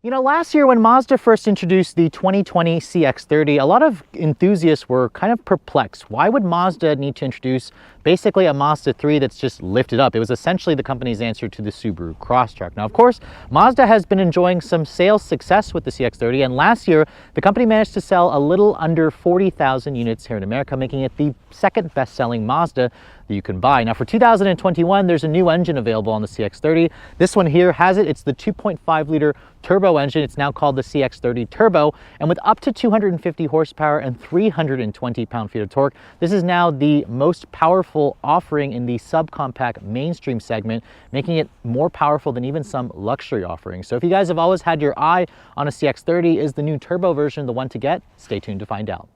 You know, last year when Mazda first introduced the 2020 CX-30, a lot of enthusiasts were kind of perplexed. Why would Mazda need to introduce basically a Mazda 3 that's just lifted up? It was essentially the company's answer to the Subaru Crosstrek. Now, of course, Mazda has been enjoying some sales success with the CX-30, and last year, the company managed to sell a little under 40,000 units here in America, making it the second best-selling Mazda that you can buy. Now, for 2021, there's a new engine available on the CX-30. This one here has it. It's the 2.5-liter turbo engine. It's now called the CX-30 Turbo, and with up to 250 horsepower and 320 pound-feet of torque, this is now the most powerful offering in the subcompact mainstream segment, making it more powerful than even some luxury offerings. So if you guys have always had your eye on a CX-30, is the new turbo version the one to get? Stay tuned to find out.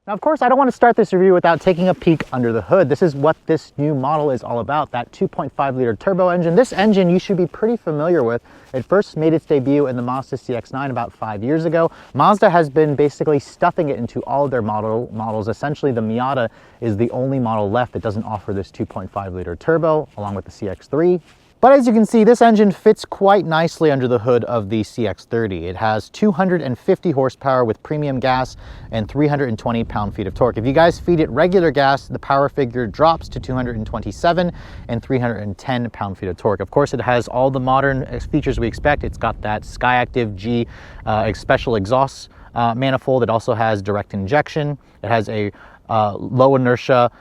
Now, of course, I don't want to start this review without taking a peek under the hood. This is what this new model is all about, that 2.5-liter turbo engine. This engine you should be pretty familiar with. It first made its debut in the Mazda CX-9 about 5 years ago. Mazda has been basically stuffing it into all of their models. Essentially, the Miata is the only model left that doesn't offer this 2.5-liter turbo, along with the CX-3. But as you can see, this engine fits quite nicely under the hood of the CX-30. It has 250 horsepower with premium gas and 320 pound-feet of torque. If you guys feed it regular gas, the power figure drops to 227 and 310 pound-feet of torque. Of course, it has all the modern features we expect. It's got that Skyactiv G special exhaust manifold. It also has direct injection. It has a low inertia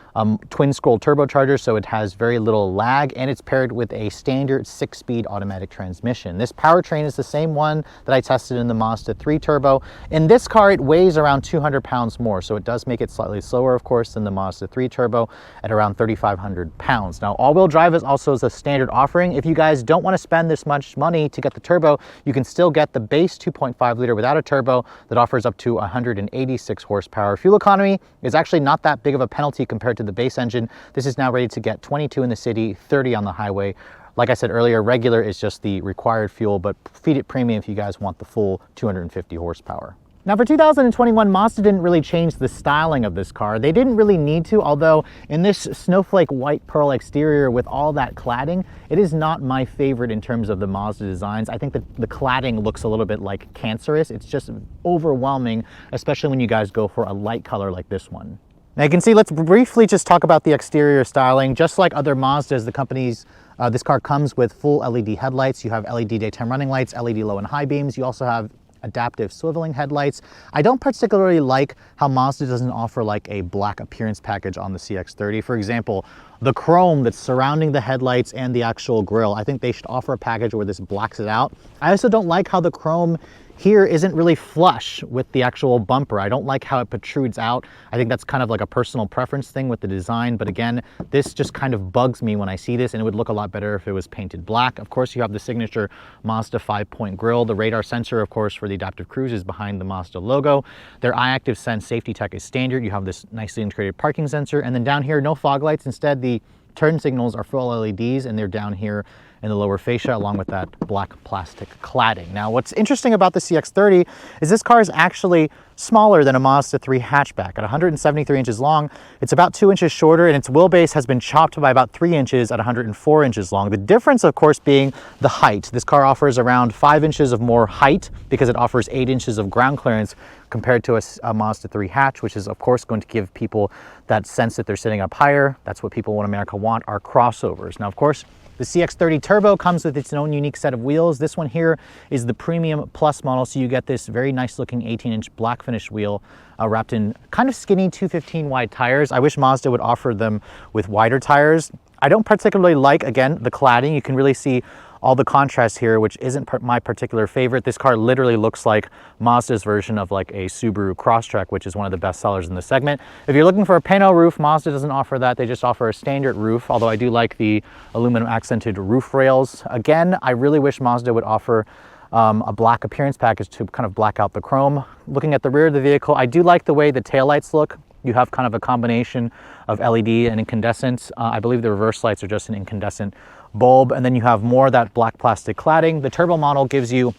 twin scroll turbocharger, so it has very little lag, and it's paired with a standard 6-speed automatic transmission. This powertrain is the same one that I tested in the Mazda 3 Turbo. In this car, it weighs around 200 pounds more, so it does make it slightly slower, of course, than the Mazda 3 Turbo at around 3,500 pounds. Now, all-wheel drive is also a standard offering. If you guys don't want to spend this much money to get the turbo, you can still get the base 2.5-liter without a turbo that offers up to 186 horsepower. Fuel economy is actually not that big of a penalty compared to the base engine. This is now ready to get 22 in the city, 30 on the highway. Like I said earlier, regular is just the required fuel, but feed it premium if you guys want the full 250 horsepower. Now for 2021, Mazda didn't really change the styling of this car. They didn't really need to, although in this snowflake white pearl exterior with all that cladding, it is not my favorite in terms of the Mazda designs. I think that the cladding looks a little bit like cancerous. It's just overwhelming, especially when you guys go for a light color like this one. Now you can see, let's briefly just talk about the exterior styling. Just like other Mazdas, the company's this car comes with full LED headlights. You have LED daytime running lights, LED low and high beams. You also have adaptive swiveling headlights. I don't particularly like how Mazda doesn't offer like a black appearance package on the CX-30. For example, the chrome that's surrounding the headlights and the actual grille, I think they should offer a package where this blacks it out. I also don't like how the chrome here isn't really flush with the actual bumper. I don't like how it protrudes out. I think that's kind of like a personal preference thing with the design, but again, this just kind of bugs me when I see this, and it would look a lot better if it was painted black. Of course, you have the signature Mazda 5-point grille. The radar sensor, of course, for the adaptive cruise is behind the Mazda logo. Their iActive Sense safety tech is standard. You have this nicely integrated parking sensor, and then down here, no fog lights. Instead, the turn signals are full LEDs, and they're down here in the lower fascia along with that black plastic cladding. Now, what's interesting about the CX-30 is this car is actually smaller than a Mazda 3 hatchback. At 173 inches long, it's about 2 inches shorter, and its wheelbase has been chopped by about 3 inches at 104 inches long. The difference, of course, being the height. This car offers around 5 inches of more height because it offers 8 inches of ground clearance compared to a Mazda 3 hatch, which is, of course, going to give people that sense that they're sitting up higher. That's what people in America want, are crossovers. Now, of course, the CX-30 Turbo comes with its own unique set of wheels. This one here is the Premium Plus model, so you get this very nice looking 18-inch black finish wheel wrapped in kind of skinny 215 wide tires. I wish Mazda would offer them with wider tires. I don't particularly like, again, the cladding. You can really see all the contrast here, which isn't my particular favorite. This car literally looks like Mazda's version of like a Subaru Crosstrek, which is one of the best sellers in the segment. If you're looking for a pano roof, Mazda doesn't offer that. They just offer a standard roof, although I do like the aluminum accented roof rails. Again, I really wish Mazda would offer a black appearance package to kind of black out the chrome. Looking at the rear of the vehicle, I do like the way the taillights look. You have kind of a combination of LED and incandescent. I believe the reverse lights are just an incandescent bulb, and then you have more of that black plastic cladding. The turbo model gives you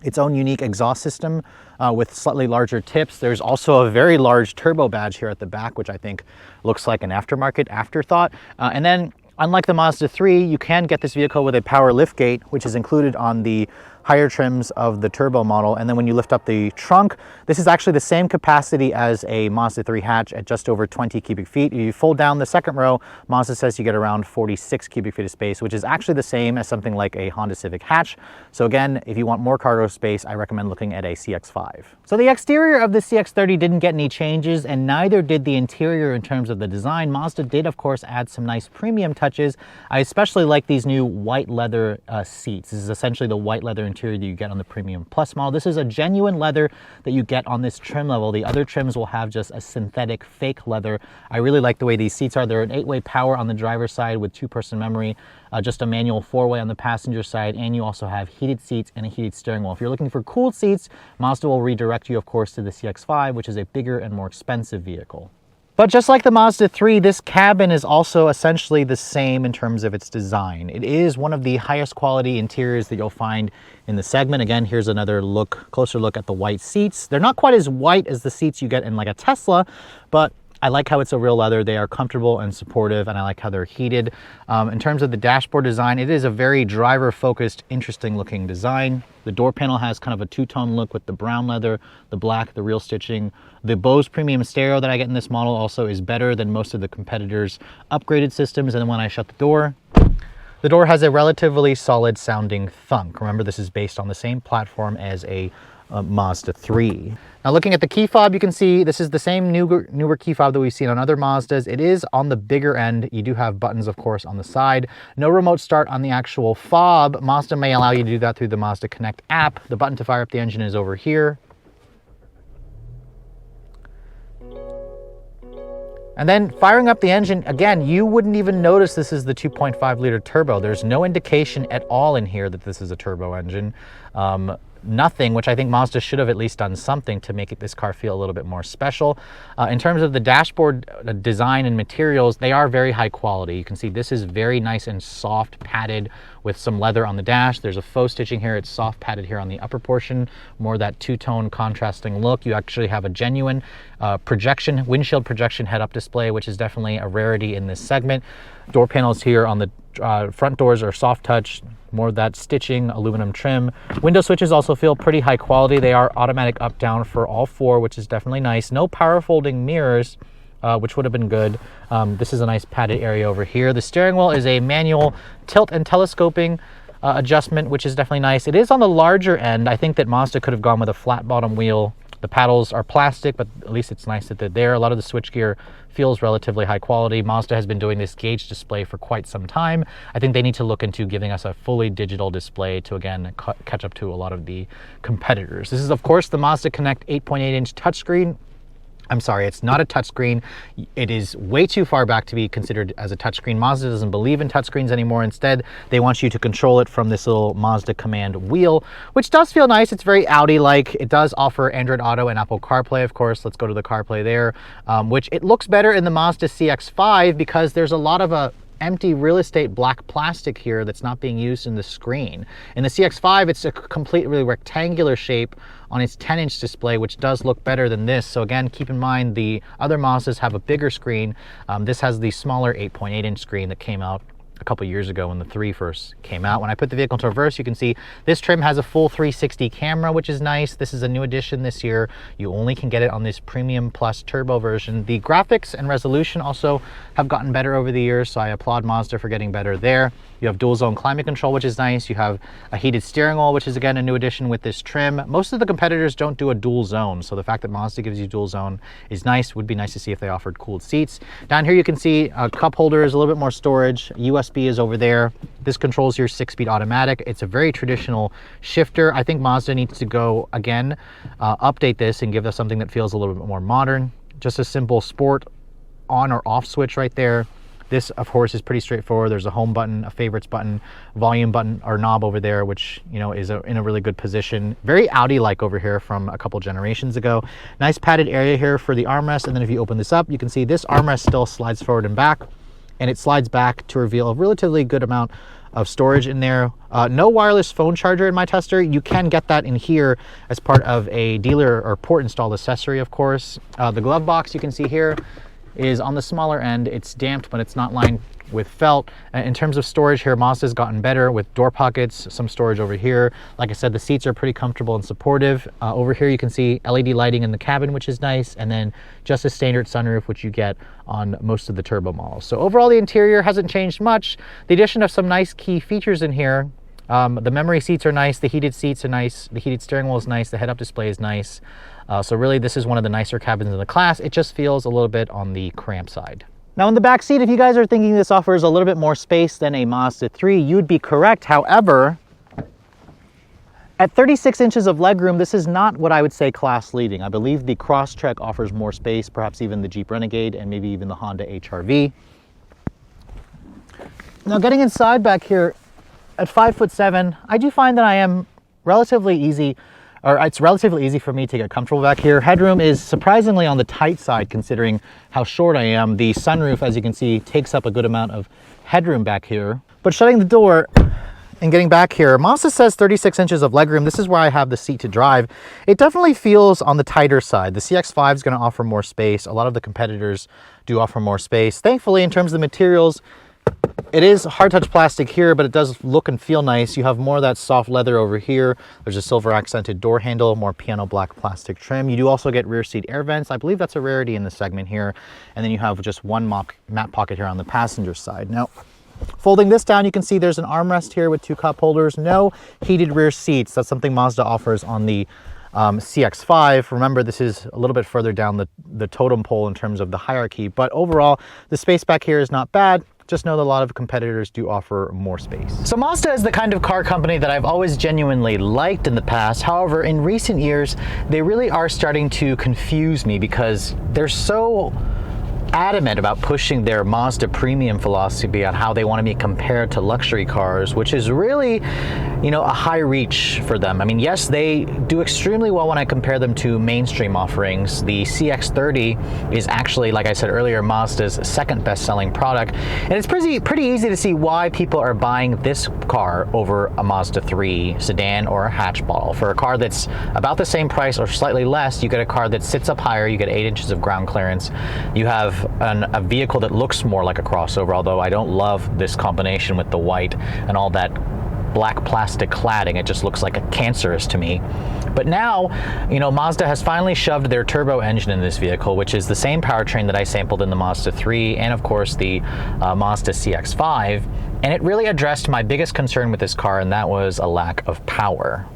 its own unique exhaust system with slightly larger tips. There's also a very large turbo badge here at the back, which I think looks like an aftermarket afterthought. And then unlike the Mazda 3, you can get this vehicle with a power liftgate, which is included on the higher trims of the turbo model. And then when you lift up the trunk, this is actually the same capacity as a Mazda 3 hatch at just over 20 cubic feet. If you fold down the second row, Mazda says you get around 46 cubic feet of space, which is actually the same as something like a Honda Civic hatch. So again, if you want more cargo space, I recommend looking at a CX-5. So the exterior of the CX-30 didn't get any changes, and neither did the interior in terms of the design. Mazda did, of course, add some nice premium touches. I especially like these new white leather seats. This is essentially the white leather interior that you get on the Premium Plus model. This is a genuine leather that you get on this trim level. The other trims will have just a synthetic fake leather. I really like the way these seats are. They're an 8-way power on the driver's side with 2-person memory, just a manual 4-way on the passenger side, and you also have heated seats and a heated steering wheel. If you're looking for cooled seats, Mazda will redirect you, of course, to the CX-5, which is a bigger and more expensive vehicle. But just like the Mazda 3, this cabin is also essentially the same in terms of its design. It is one of the highest quality interiors that you'll find in the segment. Again, here's another closer look at the white seats. They're not quite as white as the seats you get in like a Tesla, but I like how it's a real leather. They are comfortable and supportive, and I like how they're heated. In terms of the dashboard design, it is a very driver-focused, interesting-looking design. The door panel has kind of a two-tone look with the brown leather, the black, the real stitching. The Bose premium stereo that I get in this model also is better than most of the competitors' upgraded systems. And then when I shut the door has a relatively solid sounding thunk. Remember, this is based on the same platform as a Mazda 3. Now looking at the key fob, you can see this is the same newer key fob that we've seen on other Mazdas. It is on the bigger end. You do have buttons, of course, on the side. No remote start on the actual fob. Mazda may allow you to do that through the Mazda Connect app. The button to fire up the engine is over here. And then firing up the engine, again, you wouldn't even notice this is the 2.5 liter turbo. There's no indication at all in here that this is a turbo engine. Nothing, which I think Mazda should have at least done something to make this car feel a little bit more special. In terms of the dashboard design and materials, they are very high quality. You can see this is very nice and soft, padded with some leather on the dash. There's a faux stitching here. It's soft padded here on the upper portion, more that two-tone contrasting look. You actually have a genuine windshield projection head-up display, which is definitely a rarity in this segment. Door panels here on the front doors are soft touch, more of that stitching, aluminum trim. Window switches also feel pretty high quality. They are automatic up down for all four, which is definitely nice. No power folding mirrors, which would have been good. This is a nice padded area over here. The steering wheel is a manual tilt and telescoping adjustment, which is definitely nice. It is on the larger end. I think that Mazda could have gone with a flat bottom wheel. The paddles are plastic, but at least it's nice that they're there. A lot of the switchgear feels relatively high quality. Mazda has been doing this gauge display for quite some time. I think they need to look into giving us a fully digital display to, again, catch up to a lot of the competitors. This is, of course, the Mazda Connect 8.8-inch touchscreen. I'm sorry, it's not a touchscreen. It is way too far back to be considered as a touchscreen. Mazda doesn't believe in touchscreens anymore. Instead, they want you to control it from this little Mazda command wheel, which does feel nice. It's very Audi-like. It does offer Android Auto and Apple CarPlay, of course. Let's go to the CarPlay there, which it looks better in the Mazda CX-5 because there's a lot of empty real estate black plastic here that's not being used in the screen. In the CX-5, it's a completely rectangular shape on its 10-inch display, which does look better than this. So again, keep in mind the other Mazdas have a bigger screen. This has the smaller 8.8-inch screen that came out a couple years ago when the 3 first came out. When I put the vehicle into reverse, you can see this trim has a full 360 camera, which is nice. This is a new addition this year. You only can get it on this Premium Plus Turbo version. The graphics and resolution also have gotten better over the years, so I applaud Mazda for getting better there. You have dual zone climate control, which is nice. You have a heated steering wheel, which is again a new addition with this trim. Most of the competitors don't do a dual zone, so the fact that Mazda gives you dual zone is nice. Would be nice to see if they offered cooled seats. Down here you can see cup holders, a little bit more storage. USB is over there. This controls your 6-speed automatic. It's a very traditional shifter. I think Mazda needs to go again, update this and give us something that feels a little bit more modern. Just a simple sport on or off switch right there. This, of course, is pretty straightforward. There's a home button, a favorites button, volume button or knob over there, which, you know, is in a really good position. Very Audi-like over here from a couple generations ago. Nice padded area here for the armrest. And then if you open this up, you can see this armrest still slides forward and back, and it slides back to reveal a relatively good amount of storage in there. No wireless phone charger in my tester. You can get that in here as part of a dealer or port installed accessory, of course. The glove box you can see here is on the smaller end. It's damped, but it's not lined with felt. In terms of storage here, Mazda's gotten better with door pockets, some storage over here. Like I said, the seats are pretty comfortable and supportive. Over here you can see LED lighting in the cabin, which is nice, and then just a standard sunroof, which you get on most of the turbo models. So overall, the interior hasn't changed much. The addition of some nice key features in here. The memory seats are nice, the heated seats are nice, the heated steering wheel is nice, the head-up display is nice. So really, this is one of the nicer cabins in the class. It just feels a little bit on the cramped side. Now in the back seat, if you guys are thinking this offers a little bit more space than a Mazda 3, you'd be correct. However, at 36 inches of legroom, this is not what I would say class leading. I believe the Crosstrek offers more space, perhaps even the Jeep Renegade and maybe even the Honda HR-V. Now getting inside back here at 5'7", I do find that I am relatively easy, or it's relatively easy for me to get comfortable back here. Headroom is surprisingly on the tight side considering how short I am. The sunroof, as you can see, takes up a good amount of headroom back here. But shutting the door and getting back here, Mazda says 36 inches of legroom. This is where I have the seat to drive. It definitely feels on the tighter side. The CX-5 is going to offer more space. A lot of the competitors do offer more space. Thankfully, in terms of the materials, it is hard touch plastic here, but it does look and feel nice. You have more of that soft leather over here. There's a silver accented door handle, more piano black plastic trim. You do also get rear seat air vents. I believe that's a rarity in the segment here. And then you have just one map pocket here on the passenger side. Now, folding this down, you can see there's an armrest here with 2 cup holders. No heated rear seats. That's something Mazda offers on the CX-5. Remember, this is a little bit further down the totem pole in terms of the hierarchy. But overall, the space back here is not bad. Just know that a lot of competitors do offer more space. So Mazda is the kind of car company that I've always genuinely liked in the past. However, in recent years, they really are starting to confuse me because they're so adamant about pushing their Mazda premium philosophy on how they want to be compared to luxury cars, which is really, you know, a high reach for them. I mean, yes, they do extremely well when I compare them to mainstream offerings. The CX-30 is actually, like I said earlier, Mazda's second best-selling product, and it's pretty easy to see why people are buying this car over a Mazda 3 sedan or a hatch model. For a car that's about the same price or slightly less, you get a car that sits up higher, you get 8 inches of ground clearance, you have a vehicle that looks more like a crossover, although I don't love this combination with the white and all that black plastic cladding. It just looks like a cancerous to me. But now, you know, Mazda has finally shoved their turbo engine in this vehicle, which is the same powertrain that I sampled in the Mazda 3 and of course the Mazda CX-5, and it really addressed my biggest concern with this car, and that was a lack of power.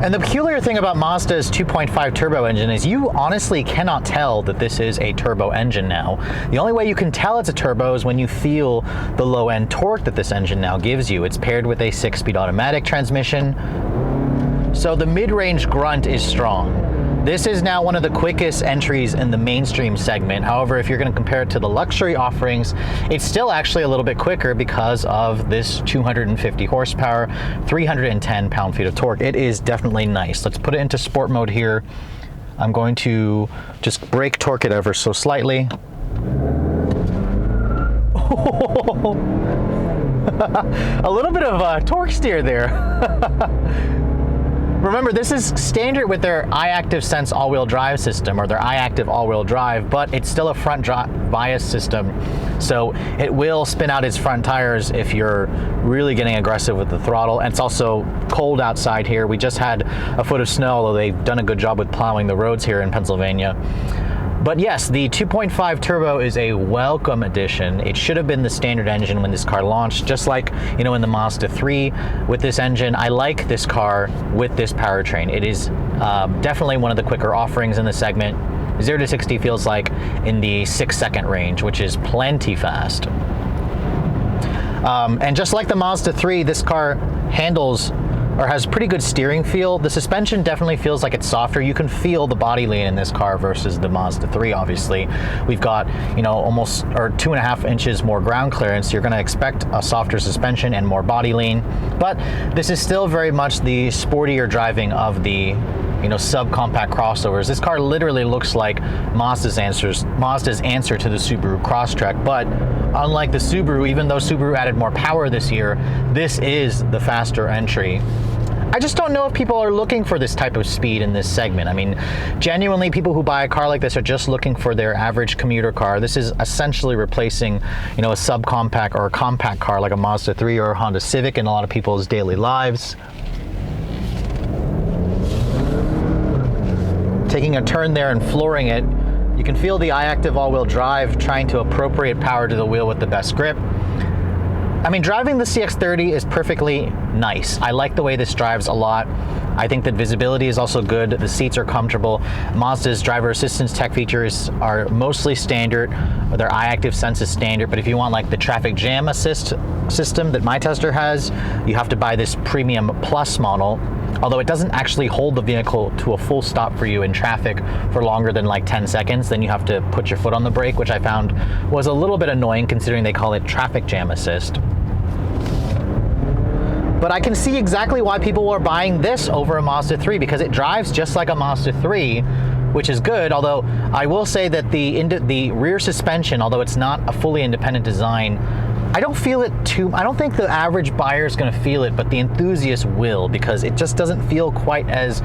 And the peculiar thing about Mazda's 2.5 turbo engine is you honestly cannot tell that this is a turbo engine now. The only way you can tell it's a turbo is when you feel the low-end torque that this engine now gives you. It's paired with a 6-speed automatic transmission, so the mid-range grunt is strong. This is now one of the quickest entries in the mainstream segment. However, if you're going to compare it to the luxury offerings, it's still actually a little bit quicker because of this 250 horsepower, 310 pound-feet of torque. It is definitely nice. Let's put it into sport mode here. I'm going to just brake torque it ever so slightly. A little bit of a torque steer there. Remember, this is standard with their iActive Sense all-wheel drive system, or their iActive all-wheel drive, but it's still a front bias system, so it will spin out its front tires if you're really getting aggressive with the throttle. And it's also cold outside here. We just had a foot of snow, although they've done a good job with plowing the roads here in Pennsylvania. But yes, the 2.5 turbo is a welcome addition. It should have been the standard engine when this car launched, just like, you know, in the Mazda 3 with this engine. I like this car with this powertrain. It is definitely one of the quicker offerings in the segment. 0 to 60 feels like in the 6-second range, which is plenty fast. And just like the Mazda 3, this car handles or has pretty good steering feel. The suspension definitely feels like it's softer. You can feel the body lean in this car versus the Mazda 3, obviously. We've got, you know, almost, or 2.5 inches more ground clearance. You're gonna expect a softer suspension and more body lean, but this is still very much the sportier driving of the subcompact crossovers. This car literally looks like Mazda's answer to the Subaru Crosstrek, but unlike the Subaru, even though Subaru added more power this year, this is the faster entry. I just don't know if people are looking for this type of speed in this segment. I mean, genuinely, people who buy a car like this are just looking for their average commuter car. This is essentially replacing, a subcompact or a compact car like a Mazda 3 or a Honda Civic in a lot of people's daily lives. Taking a turn there and flooring it, you can feel the iActive all-wheel drive trying to appropriate power to the wheel with the best grip. I mean, driving the CX-30 is perfectly nice. I like the way this drives a lot. I think that visibility is also good. The seats are comfortable. Mazda's driver assistance tech features are mostly standard. Their iActive Sense is standard, but if you want like the traffic jam assist system that my tester has, you have to buy this Premium Plus model. Although it doesn't actually hold the vehicle to a full stop for you in traffic for longer than like 10 seconds, then you have to put your foot on the brake, which I found was a little bit annoying considering they call it traffic jam assist. But I can see exactly why people are buying this over a Mazda 3, because it drives just like a Mazda 3, which is good. Although I will say that the rear suspension, although it's not a fully independent design, I don't feel it I don't think the average buyer is going to feel it, but the enthusiast will, because it just doesn't feel quite as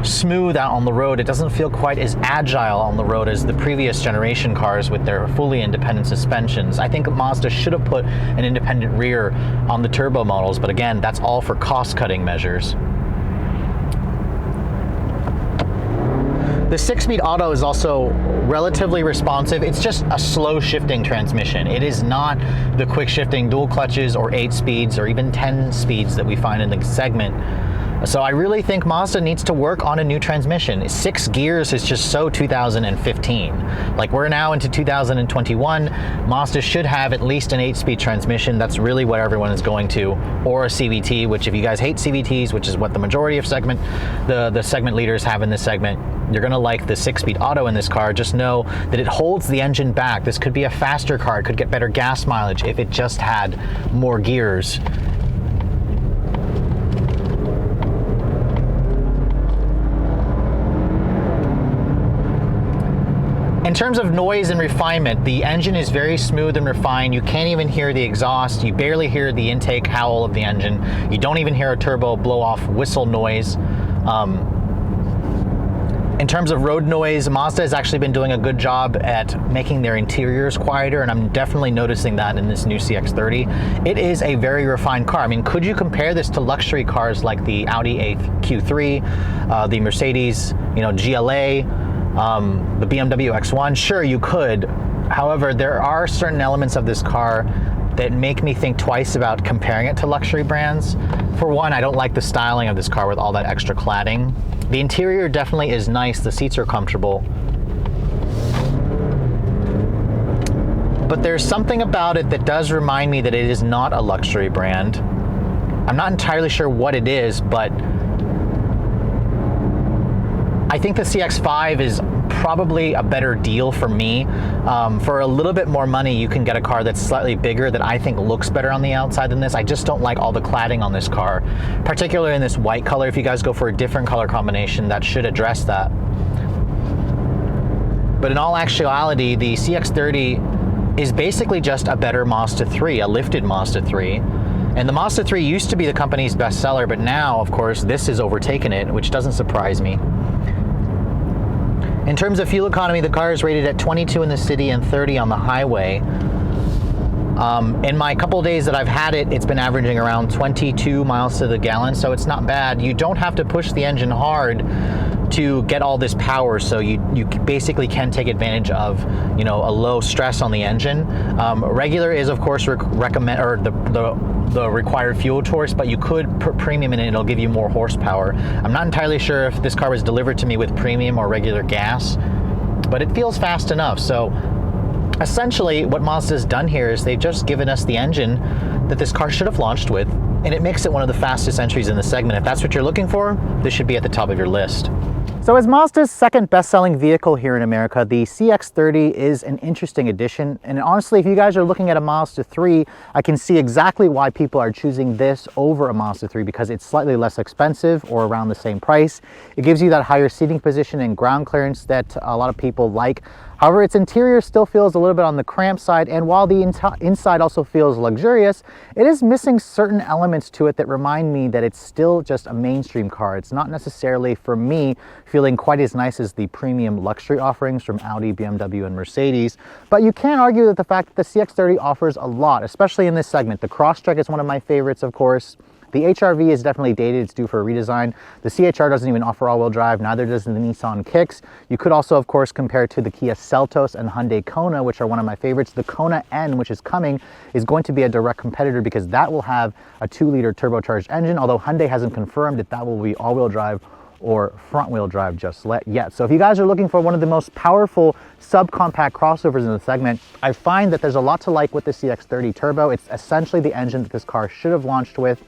smooth out on the road. It doesn't feel quite as agile on the road as the previous generation cars with their fully independent suspensions. I think Mazda should have put an independent rear on the turbo models, but again, that's all for cost-cutting measures. The 6-speed auto is also relatively responsive. It's just a slow shifting transmission. It is not the quick shifting dual clutches or 8 speeds or even 10 speeds that we find in the segment. So I really think Mazda needs to work on a new transmission. 6 gears is just so 2015. Like, we're now into 2021. Mazda should have at least an 8-speed transmission. That's really what everyone is going to, or a CVT, which if you guys hate CVTs, which is what the majority of the segment leaders have in this segment, you're gonna like the 6-speed auto in this car. Just know that it holds the engine back. This could be a faster car. It could get better gas mileage if it just had more gears. In terms of noise and refinement, the engine is very smooth and refined. You can't even hear the exhaust. You barely hear the intake howl of the engine. You don't even hear a turbo blow-off whistle noise. In terms of road noise, Mazda has actually been doing a good job at making their interiors quieter, and I'm definitely noticing that in this new CX-30. It is a very refined car. I mean, could you compare this to luxury cars like the Audi Q3, the Mercedes, GLA, the BMW X1? Sure, you could. However, there are certain elements of this car that make me think twice about comparing it to luxury brands. For one, I don't like the styling of this car with all that extra cladding. The interior definitely is nice. The seats are comfortable. But there's something about it that does remind me that it is not a luxury brand. I'm not entirely sure what it is, but I think the CX-5 is probably a better deal for me. For a little bit more money, you can get a car that's slightly bigger that I think looks better on the outside than this. I just don't like all the cladding on this car, particularly in this white color. If you guys go for a different color combination, that should address that. But in all actuality, the CX-30 is basically just a better Mazda 3, a lifted Mazda 3. And the Mazda 3 used to be the company's bestseller, but now, of course, this has overtaken it, which doesn't surprise me. In terms of fuel economy, the car is rated at 22 in the city and 30 on the highway. In my couple days that I've had it, it's been averaging around 22 miles to the gallon, so it's not bad. You don't have to push the engine hard to get all this power, so you basically can take advantage of a low stress on the engine. Regular is of course recommend, or the required fuel choice, but you could put premium in it, it'll give you more horsepower. I'm not entirely sure if this car was delivered to me with premium or regular gas, but it feels fast enough. So essentially what Mazda's done here is they've just given us the engine that this car should have launched with, and it makes it one of the fastest entries in the segment. If that's what you're looking for, this should be at the top of your list. So as Mazda's second best-selling vehicle here in America, the CX-30 is an interesting addition. And honestly, if you guys are looking at a Mazda 3, I can see exactly why people are choosing this over a Mazda 3 because it's slightly less expensive or around the same price. It gives you that higher seating position and ground clearance that a lot of people like. However, its interior still feels a little bit on the cramped side, and while the inside also feels luxurious, it is missing certain elements to it that remind me that it's still just a mainstream car. It's not necessarily, for me, feeling quite as nice as the premium luxury offerings from Audi, BMW, and Mercedes. But you can't argue that the fact that the CX-30 offers a lot, especially in this segment. The Crosstrek is one of my favorites, of course. The HR-V is definitely dated, it's due for a redesign. The CHR doesn't even offer all-wheel drive, neither does the Nissan Kicks. You could also, of course, compare it to the Kia Seltos and Hyundai Kona, which are one of my favorites. The Kona N, which is coming, is going to be a direct competitor because that will have a 2-liter turbocharged engine, although Hyundai hasn't confirmed that that will be all-wheel drive or front-wheel drive just yet. So if you guys are looking for one of the most powerful subcompact crossovers in the segment, I find that there's a lot to like with the CX-30 Turbo. It's essentially the engine that this car should have launched with.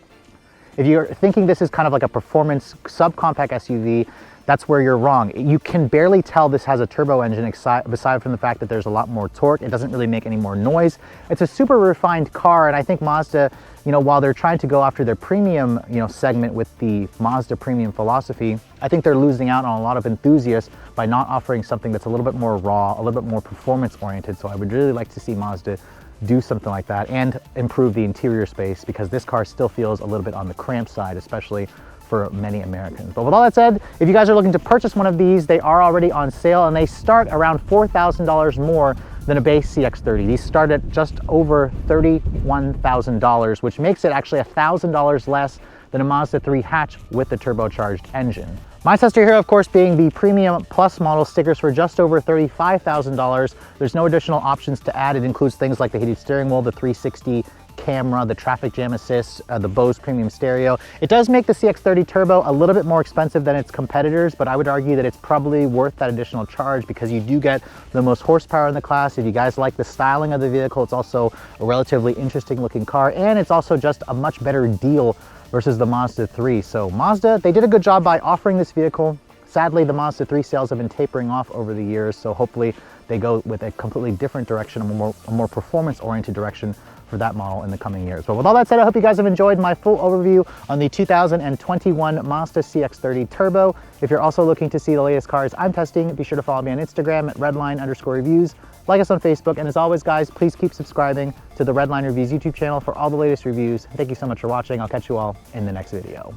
If you're thinking this is kind of like a performance subcompact SUV, that's where you're wrong. You can barely tell this has a turbo engine aside from the fact that there's a lot more torque. It doesn't really make any more noise. It's a super refined car, and I think Mazda, while they're trying to go after their premium, segment with the Mazda premium philosophy, I think they're losing out on a lot of enthusiasts by not offering something that's a little bit more raw, a little bit more performance oriented. So I would really like to see Mazda do something like that and improve the interior space, because this car still feels a little bit on the cramped side, especially for many Americans. But with all that said, if you guys are looking to purchase one of these, they are already on sale and they start around $4,000 more than a base CX-30. These start at just over $31,000, which makes it actually $1,000 less than a Mazda 3 hatch with the turbocharged engine. My tester here, of course, being the Premium Plus model, stickers for just over $35,000. There's no additional options to add. It includes things like the heated steering wheel, the 360 camera, the traffic jam assist, the Bose premium stereo. It does make the CX-30 Turbo a little bit more expensive than its competitors, but I would argue that it's probably worth that additional charge because you do get the most horsepower in the class. If you guys like the styling of the vehicle, it's also a relatively interesting looking car, and it's also just a much better deal versus the Mazda 3. So Mazda, they did a good job by offering this vehicle. Sadly, the Mazda 3 sales have been tapering off over the years, so hopefully they go with a completely different direction, a more performance-oriented direction for that model in the coming years. But with all that said, I hope you guys have enjoyed my full overview on the 2021 Mazda CX-30 Turbo. If you're also looking to see the latest cars I'm testing, be sure to follow me on Instagram at Redline_reviews. Like us on Facebook, and as always, guys, please keep subscribing to the Redline Reviews YouTube channel for all the latest reviews. Thank you so much for watching. I'll catch you all in the next video.